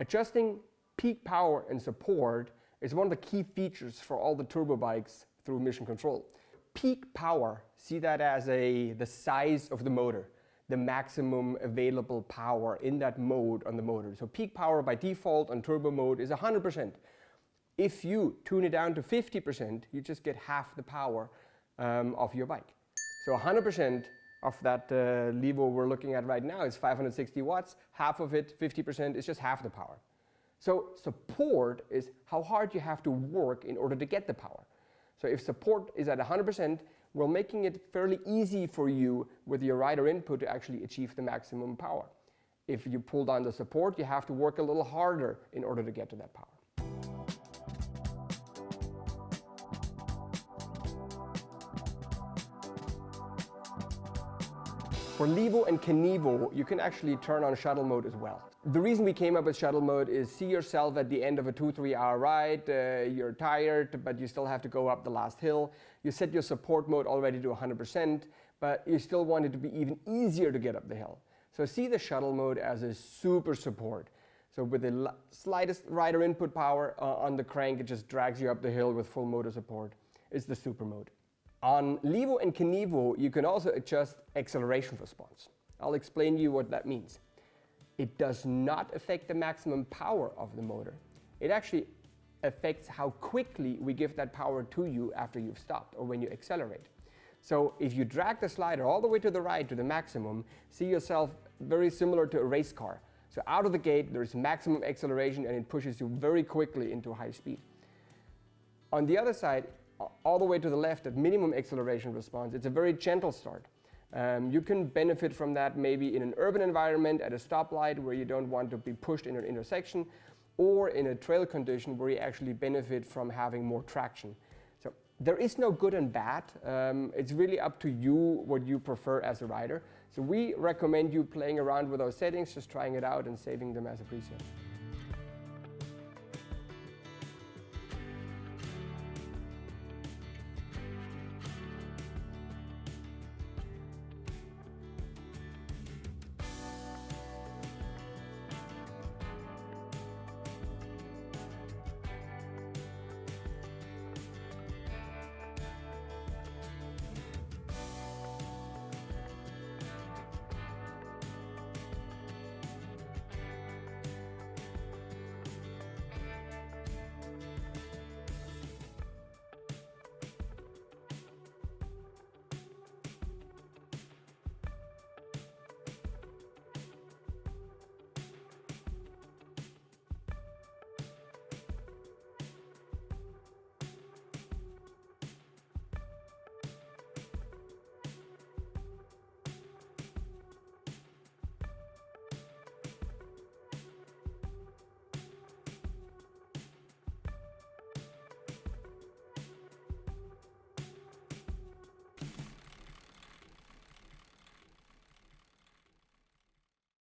Adjusting peak power and support is one of the key features for all the turbo bikes through mission control. Peak power, see that as the size of the motor, the maximum available power in that mode on the motor. So peak power by default on turbo mode is 100%. If you tune it down to 50%, you just get half the power of your bike. So 100% of that lever we're looking at right now is 560 watts. Half of it, 50%, is just half the power. So support is how hard you have to work in order to get the power. So if support is at 100%, we're making it fairly easy for you with your rider input to actually achieve the maximum power. If you pull down the support, you have to work a little harder in order to get to that power. For Levo and Kenevo, you can actually turn on shuttle mode as well. The reason we came up with shuttle mode is see yourself at the end of a 2-3 hour ride, you're tired, but you still have to go up the last hill. You set your support mode already to 100%, but you still want it to be even easier to get up the hill. So see the shuttle mode as a super support. So with the slightest rider input power on the crank, it just drags you up the hill with full motor support. It's the super mode. On Levo and Kenevo, you can also adjust acceleration response. I'll explain to you what that means. It does not affect the maximum power of the motor. It actually affects how quickly we give that power to you after you've stopped or when you accelerate. So if you drag the slider all the way to the right to the maximum, see yourself very similar to a race car. So out of the gate, there's maximum acceleration and it pushes you very quickly into high speed. On the other side, all the way to the left at minimum acceleration response, it's a very gentle start. You can benefit from that maybe in an urban environment at a stoplight where you don't want to be pushed in an intersection, or in a trail condition where you actually benefit from having more traction. So there is no good and bad. It's really up to you what you prefer as a rider. So we recommend you playing around with those settings, just trying it out and saving them as a preset.